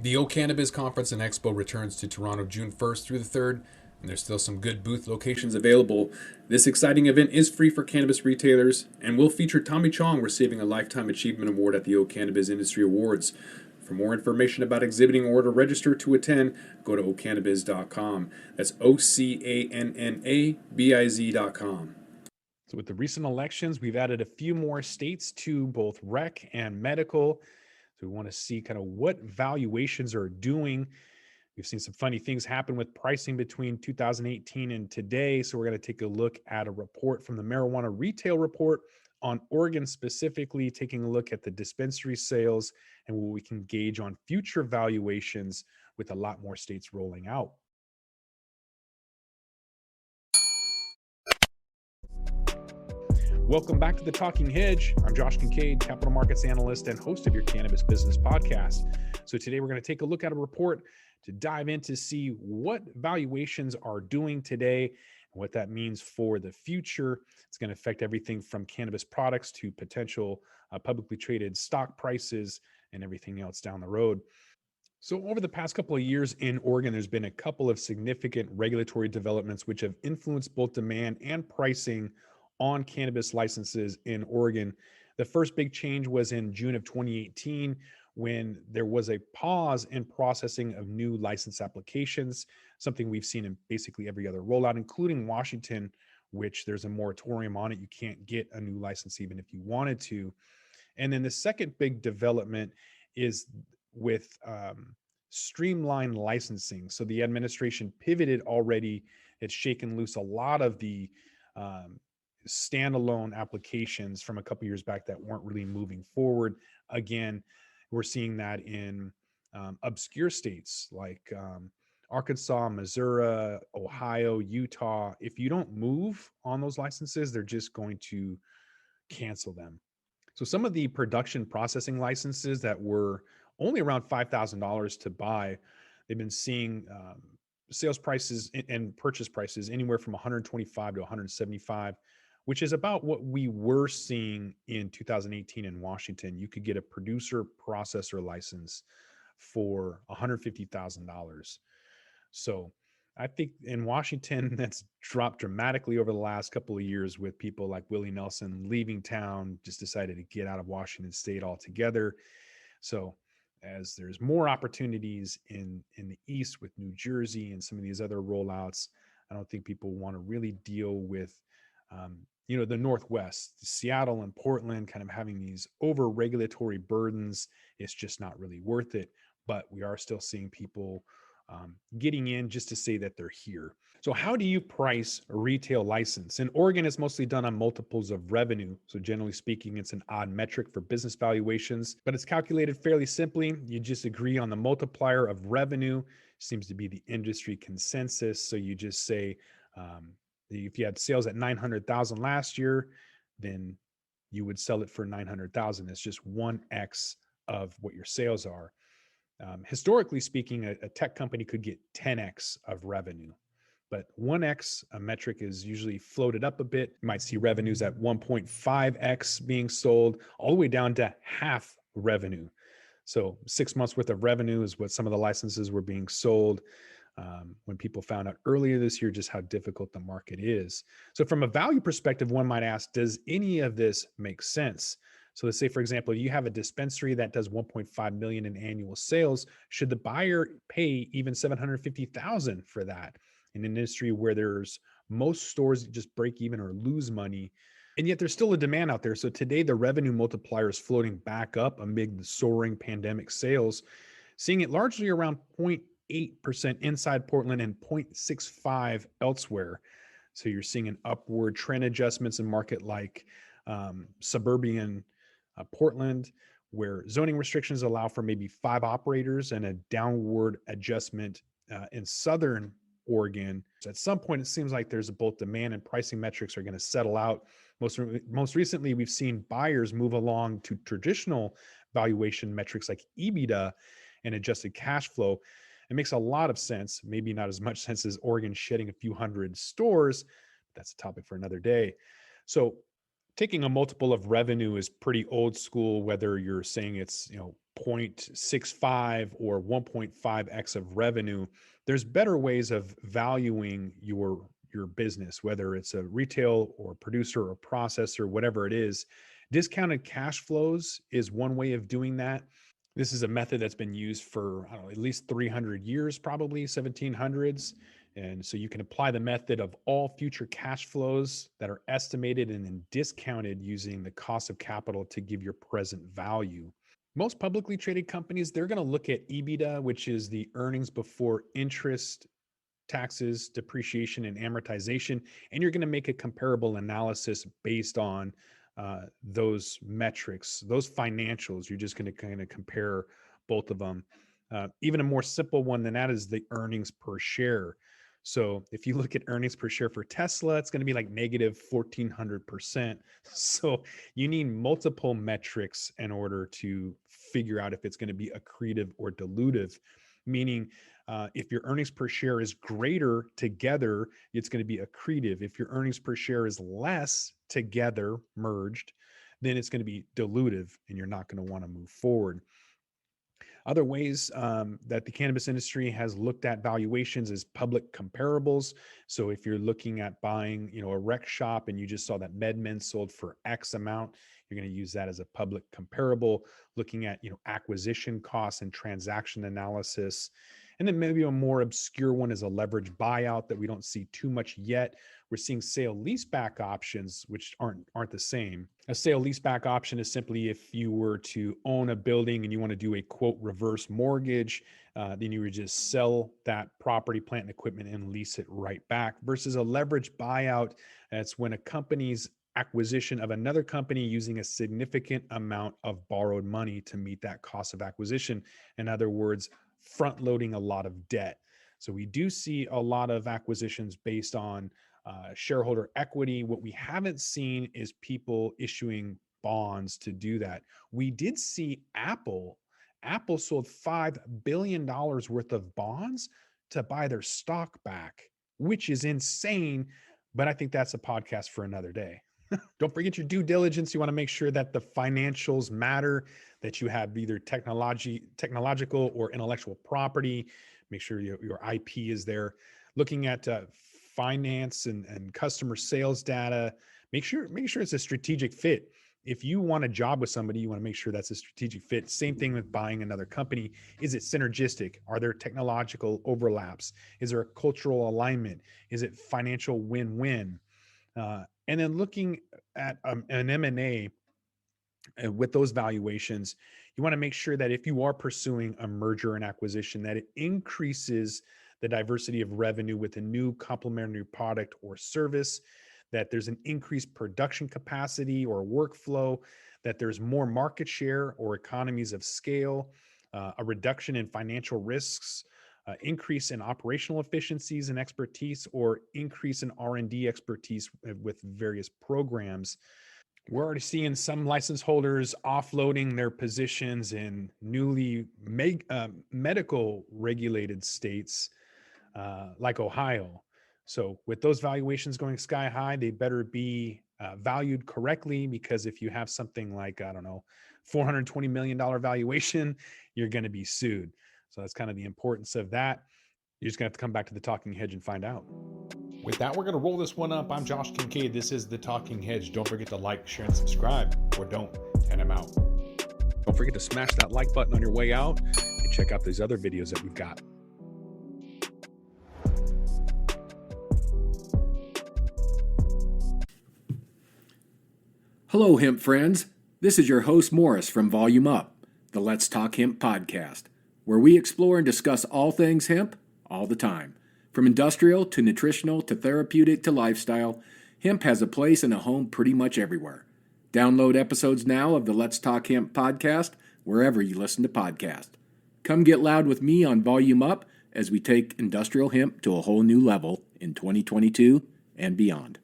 The O Cannabis Conference and Expo returns to Toronto June 1st through the 3rd, and there's still some good booth locations available. This exciting event is free for cannabis retailers and will feature Tommy Chong receiving a Lifetime Achievement Award at the O Cannabis Industry Awards. For more information about exhibiting or to register to attend, go to ocannabis.com. That's OCANNABIZ.com. So, with the recent elections, we've added a few more states to both rec and medical. So, we want to see kind of what valuations are doing. We've seen some funny things happen with pricing between 2018 and today. So, we're going to take a look at a report from the Marijuana Retail Report on Oregon, specifically taking a look at the dispensary sales and what we can gauge on future valuations with a lot more states rolling out. Welcome back to the Talking Hedge. I'm Josh Kincaid, capital markets analyst and host of your cannabis business podcast. So today we're going to take a look at a report to dive in to see what valuations are doing today and what that means for the future. It's going to affect everything from cannabis products to potential publicly traded stock prices and everything else down the road. So over the past couple of years in Oregon, there's been a couple of significant regulatory developments which have influenced both demand and pricing on cannabis licenses in Oregon. The first big change was in June of 2018 when there was a pause in processing of new license applications, something we've seen in basically every other rollout, including Washington, which there's a moratorium on it. You can't get a new license even if you wanted to. And then the second big development is with streamlined licensing. So the administration pivoted already. It's shaken loose a lot of the standalone applications from a couple years back that weren't really moving forward. Again, we're seeing that in obscure states like Arkansas, Missouri, Ohio, Utah. If you don't move on those licenses, they're just going to cancel them. So some of the production processing licenses that were only around $5,000 to buy, they've been seeing sales prices and purchase prices anywhere from 125 to 175, which is about what we were seeing in 2018 in Washington. You could get a producer processor license for $150,000. So I think in Washington, that's dropped dramatically over the last couple of years with people like Willie Nelson leaving town, just decided to get out of Washington state altogether. So as there's more opportunities in the East with New Jersey and some of these other rollouts, I don't think people want to really deal with, the Northwest, Seattle and Portland kind of having these over regulatory burdens. It's just not really worth it. But we are still seeing people getting in just to say that they're here. So, how do you price a retail license? In Oregon, it's mostly done on multiples of revenue. So, generally speaking, it's an odd metric for business valuations, but it's calculated fairly simply. You just agree on the multiplier of revenue, seems to be the industry consensus. So, you just say, if you had sales at 900,000 last year, then you would sell it for 900,000. It's just 1x of what your sales are. Historically speaking, a tech company could get 10x of revenue, but 1x, a metric, is usually floated up a bit. You might see revenues at 1.5x being sold, all the way down to half revenue. So 6 months worth of revenue is what some of the licenses were being sold. When people found out earlier this year just how difficult the market is. So from a value perspective, one might ask, does any of this make sense? So let's say, for example, you have a dispensary that does 1.5 million in annual sales. Should the buyer pay even 750,000 for that in an industry where there's most stores that just break even or lose money? And yet there's still a demand out there. So today the revenue multiplier is floating back up amid the soaring pandemic sales, seeing it largely around 0.8% inside Portland and 0.65 elsewhere. So you're seeing an upward trend adjustments in market like suburban Portland, where zoning restrictions allow for maybe 5 operators, and a downward adjustment in Southern Oregon. So at some point, it seems like there's both demand and pricing metrics are going to settle out. Most recently, we've seen buyers move along to traditional valuation metrics like EBITDA and adjusted cash flow. It makes a lot of sense, maybe not as much sense as Oregon shedding a few hundred stores. That's a topic for another day. So taking a multiple of revenue is pretty old school, whether you're saying it's 0.65 or 1.5x of revenue. There's better ways of valuing your business, whether it's a retail or producer or processor, whatever it is. Discounted cash flows is one way of doing that. This is a method that's been used for, I don't know, at least 300 years, probably 1700s. And so you can apply the method of all future cash flows that are estimated and then discounted using the cost of capital to give your present value. Most publicly traded companies, they're going to look at EBITDA, which is the earnings before interest, taxes, depreciation, and amortization, and you're going to make a comparable analysis based on those metrics, those financials. You're just going to kind of compare both of them. Even a more simple one than that is the earnings per share. So if you look at earnings per share for Tesla, it's going to be like negative 1,400%. So you need multiple metrics in order to figure out if it's going to be accretive or dilutive, meaning if your earnings per share is greater together, it's going to be accretive. If your earnings per share is less together, merged, then it's going to be dilutive and you're not going to want to move forward. Other ways that the cannabis industry has looked at valuations is public comparables. So if you're looking at buying, a rec shop and you just saw that MedMen sold for X amount, you're going to use that as a public comparable, looking at, acquisition costs and transaction analysis. And then maybe a more obscure one is a leverage buyout that we don't see too much yet. We're seeing sale leaseback options, which aren't the same. A sale leaseback option is simply if you were to own a building and you want to do a quote reverse mortgage, then you would just sell that property, plant, and equipment and lease it right back. Versus a leverage buyout, that's when a company's acquisition of another company using a significant amount of borrowed money to meet that cost of acquisition. In other words, front loading a lot of debt. So we do see a lot of acquisitions based on shareholder equity. What we haven't seen is people issuing bonds to do that. We did see Apple sold $5 billion worth of bonds to buy their stock back, which is insane. But I think that's a podcast for another day. Don't forget your due diligence. You want to make sure that the financials matter, that you have either technological or intellectual property. Make sure your IP is there. Looking at finance and customer sales data. Make sure it's a strategic fit. If you want a job with somebody, you want to make sure that's a strategic fit. Same thing with buying another company. Is it synergistic? Are there technological overlaps? Is there a cultural alignment? Is it financial win-win? And then looking at an M&A with those valuations, you want to make sure that if you are pursuing a merger and acquisition, that it increases the diversity of revenue with a new complementary product or service, that there's an increased production capacity or workflow, that there's more market share or economies of scale, a reduction in financial risks, increase in operational efficiencies and expertise, or increase in R&D expertise with various programs. We're already seeing some license holders offloading their positions in newly medical regulated states like Ohio. So with those valuations going sky high, they better be valued correctly, because if you have something like, I don't know, $420 million valuation, you're going to be sued. So that's kind of the importance of that. You're just going to have to come back to the Talking Hedge and find out. With that, we're going to roll this one up. I'm Josh Kincaid. This is the Talking Hedge. Don't forget to like, share, and subscribe, or don't, and I'm out. Don't forget to smash that like button on your way out and check out these other videos that we've got. Hello, hemp friends. This is your host, Morris, from Volume Up, the Let's Talk Hemp podcast, where we explore and discuss all things hemp all the time. From industrial to nutritional to therapeutic to lifestyle, hemp has a place and a home pretty much everywhere. Download episodes now of the Let's Talk Hemp podcast wherever you listen to podcasts. Come get loud with me on Volume Up as we take industrial hemp to a whole new level in 2022 and beyond.